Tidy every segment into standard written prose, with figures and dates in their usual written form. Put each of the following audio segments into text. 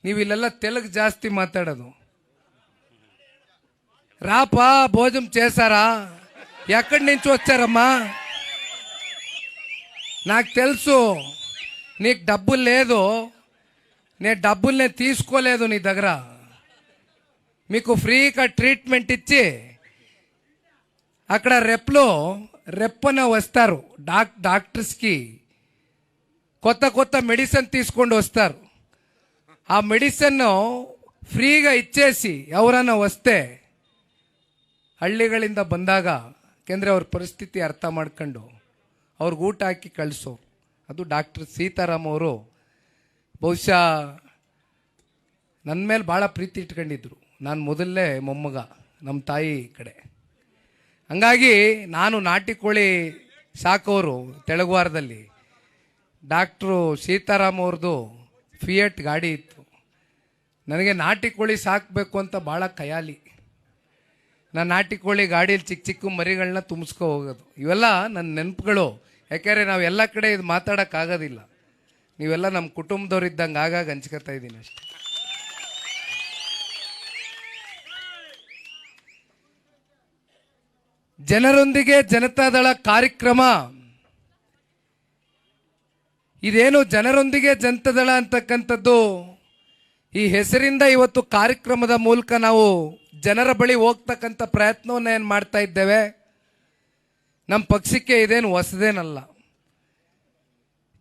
ನೀವು ಇಲ್ಲೆಲ್ಲ ತೆಲುಗು జాస్తి మాట్లాడదు. రాపా భోజనం చేశారా, ఎక్కడి నుంచి వచ్చారమ్మా, నాకు తెలుసు నీకు డబ్బులు లేదు, నేను డబ్బుల్ని తీసుకోలేదు నీ దగ్గర. మీకు ఫ్రీగా ట్రీట్మెంట్ ఇచ్చి అక్కడ రెప్పన వస్తారు డాక్టర్స్కి, కొత్త కొత్త మెడిసిన్ తీసుಕೊಂಡು వస్తారు. ఆ మెడిసిన్ ಫ್ರೀగా ಇಚ್ಚೇಸಿ ఎవరైనా వస్తే ಹಳ್ಳಿಗಳಿಂದ ಬಂದಾಗ ಯಾಕೆಂದರೆ ಅವ್ರ ಪರಿಸ್ಥಿತಿ ಅರ್ಥ ಮಾಡ್ಕೊಂಡು ಅವ್ರಿಗೆ ಊಟ ಹಾಕಿ ಕಳಿಸೋರು. ಅದು ಡಾಕ್ಟರ್ ಸೀತಾರಾಮ್ ಅವರು ಬಹುಶಃ ನನ್ನ ಮೇಲೆ ಭಾಳ ಪ್ರೀತಿ ಇಟ್ಕೊಂಡಿದ್ರು. ನಾನು ಮೊದಲೇ ಮೊಮ್ಮಗ ನಮ್ಮ ತಾಯಿ ಕಡೆ. ಹಂಗಾಗಿ ನಾನು ನಾಟಿ ಕೋಳಿ ಸಾಕೋರು ತೆಳಗುವಾರದಲ್ಲಿ. ಡಾಕ್ಟ್ರು ಸೀತಾರಾಮ್ ಅವ್ರದ್ದು ಫಿಯಟ್ ಗಾಡಿ ಇತ್ತು. ನನಗೆ ನಾಟಿ ಕೋಳಿ ಸಾಕಬೇಕು ಅಂತ ಭಾಳ ಖಯಾಲಿ. ನಾನು ನಾಟಿ ಕೋಳಿ ಗಾಡೀಲಿ ಚಿಕ್ಕ ಚಿಕ್ಕ ಮರಿಗಳನ್ನ ತುಂಬಿಸ್ಕೊ ಹೋಗೋದು. ಇವೆಲ್ಲ ನನ್ನ ನೆನಪುಗಳು. ಯಾಕೆಂದರೆ ನಾವು ಎಲ್ಲ ಕಡೆ ಇದು ಮಾತಾಡೋಕ್ಕಾಗೋದಿಲ್ಲ. ನೀವೆಲ್ಲ ನಮ್ಮ ಕುಟುಂಬದವ್ರು ಇದ್ದಂಗೆ ಆಗಾಗ ಹಂಚ್ಕೊತಾ ಇದ್ದೀನಿ ಅಷ್ಟೆ. ಜನರೊಂದಿಗೆ ಜನತಾದಳ ಕಾರ್ಯಕ್ರಮ ಇದೇನು ಜನರೊಂದಿಗೆ ಜನತಾದಳ ಅಂತಕ್ಕಂಥದ್ದು, ಈ ಹೆಸರಿಂದ ಇವತ್ತು ಕಾರ್ಯಕ್ರಮದ ಮೂಲಕ ನಾವು ಜನರ ಬಳಿ ಹೋಗ್ತಕ್ಕಂಥ ಪ್ರಯತ್ನವನ್ನು ಏನು ಮಾಡ್ತಾ ಇದ್ದೇವೆ. ನಮ್ಮ ಪಕ್ಷಕ್ಕೆ ಇದೇನು ಹೊಸದೇನಲ್ಲ.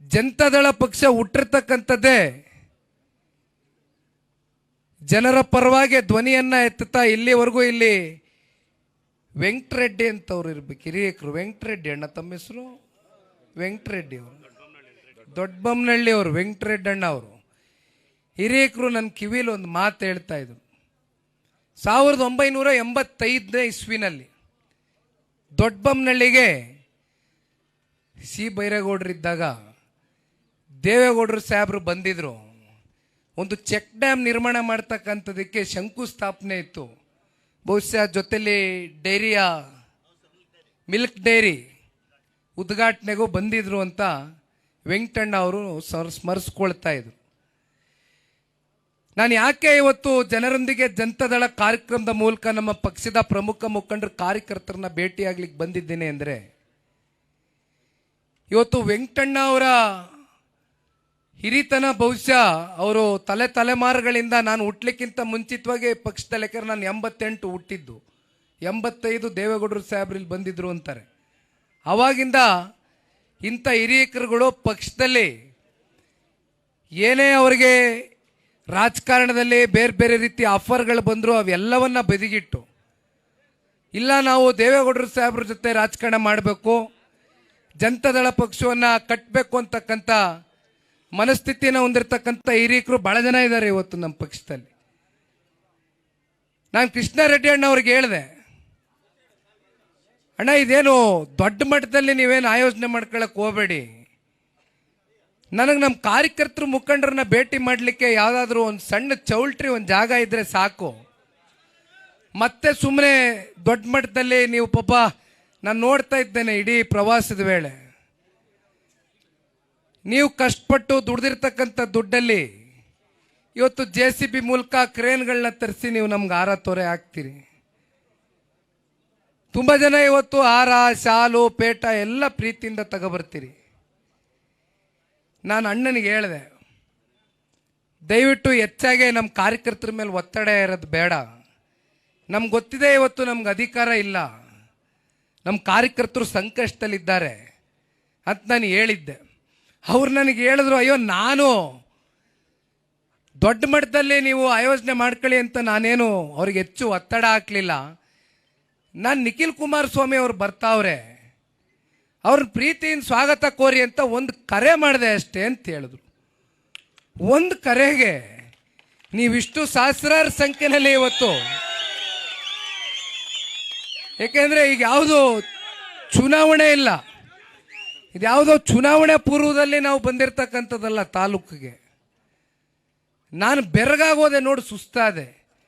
ಜನತಾದಳ ಪಕ್ಷ ಹುಟ್ಟಿರ್ತಕ್ಕಂಥದ್ದೇ ಜನರ ಪರವಾಗಿ ಧ್ವನಿಯನ್ನ ಎತ್ತುತ್ತಾ ಇಲ್ಲಿವರೆಗೂ. ಇಲ್ಲಿ ವೆಂಕಟರೆಡ್ಡಿ ಅಂತವ್ರು ಇರ್ಬೇಕು, ಹಿರಿಯಕರು. ವೆಂಕಟರೆಡ್ಡಿ ಅಣ್ಣ ತಮ್ಮ ಹೆಸರು ವೆಂಕಟರೆಡ್ಡಿ ಅವರು, ದೊಡ್ಡಬೊಮ್ಮನಹಳ್ಳಿ ಅವರು, ವೆಂಕಟರೆಡ್ಡಿ ಅಣ್ಣ ಅವರು ಹಿರಿಯಕರು. ನನ್ನ ಕಿವಿಲಿ ಒಂದು ಮಾತು ಹೇಳ್ತಾ ಇದ್ರು. 1985ನೇ ಇಸ್ವಿನಲ್ಲಿ ದೊಡ್ಡಬೊಮ್ಮನಹಳ್ಳಿಗೆ ಸಿ ಬೈರೇಗೌಡರಿದ್ದಾಗ ದೇವೇಗೌಡರು ಸಾಹೇಬರು ಬಂದಿದ್ರು. ಒಂದು ಚೆಕ್ ಡ್ಯಾಮ್ ನಿರ್ಮಾಣ ಮಾಡ್ತಕ್ಕಂಥದಕ್ಕೆ ಶಂಕುಸ್ಥಾಪನೆ ಇತ್ತು. ಬಹುಶಃ ಜೊತೆಲಿ ಡೈರಿಯ ಮಿಲ್ಕ್ ಡೈರಿ ಉದ್ಘಾಟನೆಗೂ ಬಂದಿದ್ರು ಅಂತ ವೆಂಕಟಣ್ಣ ಅವರು ಸ್ಮರಿಸ್ಕೊಳ್ತಾ ಇದ್ರು. ನಾನು ಯಾಕೆ ಇವತ್ತು ಜನರೊಂದಿಗೆ ಜನತಾದಳ ಕಾರ್ಯಕ್ರಮದ ಮೂಲಕ ನಮ್ಮ ಪಕ್ಷದ ಪ್ರಮುಖ ಮುಖಂಡರು ಕಾರ್ಯಕರ್ತರನ್ನ ಭೇಟಿಯಾಗ್ಲಿಕ್ಕೆ ಬಂದಿದ್ದೇನೆ ಅಂದರೆ, ಇವತ್ತು ವೆಂಕಟಣ್ಣ ಅವರ ಹಿರಿತನ ಬಹುಶಃ ಅವರು ತಲೆಮಾರುಗಳಿಂದ, ನಾನು ಹುಟ್ಲಿಕ್ಕಿಂತ ಮುಂಚಿತವಾಗಿ ಪಕ್ಷದಲ್ಲಿ, ಯಾಕಂದ್ರೆ ನಾನು 88 ಹುಟ್ಟಿದ್ದು, 85 ದೇವೇಗೌಡರು ಸಾಹೇಬ್ರಲ್ಲಿ ಬಂದಿದ್ರು ಅಂತಾರೆ. ಅವಾಗಿಂದ ಇಂಥ ಹಿರಿಯಕರುಗಳು ಪಕ್ಷದಲ್ಲಿ ಏನೇ ಅವರಿಗೆ ರಾಜಕಾರಣದಲ್ಲಿ ಬೇರೆ ಬೇರೆ ರೀತಿಯ ಆಫರ್ಗಳು ಬಂದರೂ ಅವೆಲ್ಲವನ್ನ ಬದಿಗಿಟ್ಟು, ಇಲ್ಲ ನಾವು ದೇವೇಗೌಡರು ಸಾಹೇಬ್ರ ಜೊತೆ ರಾಜಕಾರಣ ಮಾಡಬೇಕು, ಜನತಾದಳ ಪಕ್ಷವನ್ನು ಕಟ್ಟಬೇಕು ಅಂತಕ್ಕಂಥ ಮನಸ್ಥಿತಿಯನ್ನು ಹೊಂದಿರತಕ್ಕಂಥ ಹಿರಿಯಕರು ಬಹಳ ಜನ ಇದ್ದಾರೆ ಇವತ್ತು ನಮ್ಮ ಪಕ್ಷದಲ್ಲಿ. ನಾನು ಕೃಷ್ಣಾರೆಡ್ಡಿ ಅಣ್ಣ ಅವ್ರಿಗೆ ಹೇಳಿದೆ, ಅಣ್ಣ ಇದೇನು ದೊಡ್ಡ ಮಟ್ಟದಲ್ಲಿ ನೀವೇನು ಆಯೋಜನೆ ಮಾಡ್ಕೊಳಕ್ಕೆ ಹೋಗಬೇಡಿ, ನನಗೆ ನಮ್ಮ ಕಾರ್ಯಕರ್ತರು ಮುಖಂಡರನ್ನ ಭೇಟಿ ಮಾಡಲಿಕ್ಕೆ ಯಾವುದಾದ್ರೂ ಒಂದು ಸಣ್ಣ ಚೌಲ್ಟ್ರಿ ಒಂದು ಜಾಗ ಇದ್ರೆ ಸಾಕು. ಮತ್ತೆ ಸುಮ್ಮನೆ ದೊಡ್ಡ ಮಟ್ಟದಲ್ಲಿ ನೀವು ಪಾಪ ನಾನು ನೋಡ್ತಾ ಇದ್ದೇನೆ ಇಡೀ ಪ್ರವಾಸದ ವೇಳೆ, ನೀವು ಕಷ್ಟಪಟ್ಟು ದುಡ್ದಿರ್ತಕ್ಕಂಥ ದುಡ್ಡಲ್ಲಿ ಇವತ್ತು JCB ಮೂಲಕ ಕ್ರೇನ್ಗಳನ್ನ ತರಿಸಿ ನೀವು ನಮ್ಗೆ ಹಾರ ತೊರೆ ಹಾಕ್ತೀರಿ. ತುಂಬ ಜನ ಇವತ್ತು ಹಾರ, ಶಾಲು, ಪೇಟ ಎಲ್ಲ ಪ್ರೀತಿಯಿಂದ ತಗೊಬರ್ತೀರಿ. ನಾನು ಅಣ್ಣನಿಗೆ ಹೇಳಿದೆ, ದಯವಿಟ್ಟು ಹೆಚ್ಚಾಗಿ ನಮ್ಮ ಕಾರ್ಯಕರ್ತರ ಮೇಲೆ ಒತ್ತಡ ಇರೋದು ಬೇಡ. ನಮ್ಗೆ ಗೊತ್ತಿದೆ ಇವತ್ತು ನಮ್ಗೆ ಅಧಿಕಾರ ಇಲ್ಲ, ನಮ್ಮ ಕಾರ್ಯಕರ್ತರು ಸಂಕಷ್ಟದಲ್ಲಿದ್ದಾರೆ ಅಂತ ನಾನು ಹೇಳಿದ್ದೆ. ಅವ್ರು ನನಗೆ ಹೇಳಿದ್ರು, ಅಯ್ಯೋ ನಾನು ದೊಡ್ಡ ಮಟ್ಟದಲ್ಲಿ ನೀವು ಆಯೋಜನೆ ಮಾಡ್ಕೊಳ್ಳಿ ಅಂತ ನಾನೇನು ಅವ್ರಿಗೆ ಹೆಚ್ಚು ಒತ್ತಡ ಹಾಕಲಿಲ್ಲ. ನಾನು ನಿಖಿಲ್ ಕುಮಾರಸ್ವಾಮಿ ಅವ್ರು ಬರ್ತಾವ್ರೆ, ಅವ್ರ ಪ್ರೀತಿಯಿಂದ ಸ್ವಾಗತ ಕೋರಿ ಅಂತ ಒಂದು ಕರೆ ಮಾಡಿದೆ ಅಷ್ಟೇ ಅಂತ ಹೇಳಿದ್ರು. ಒಂದು ಕರೆಗೆ ನೀವಿಷ್ಟು ಸಹಸ್ರಾರು ಸಂಖ್ಯೆನಲ್ಲಿ ಇವತ್ತು, ಏಕೆಂದರೆ ಈಗ ಯಾವುದೋ ಚುನಾವಣೆ ಇಲ್ಲ, ಇದ್ಯಾವುದೋ ಚುನಾವಣೆ ಪೂರ್ವದಲ್ಲಿ ನಾವು ಬಂದಿರತಕ್ಕಂಥದ್ದಲ್ಲ ತಾಲೂಕಿಗೆ. ನಾನು ಬೆರಗಾಗೋದೆ ನೋಡಿ ಸುಸ್ತಾದೆ.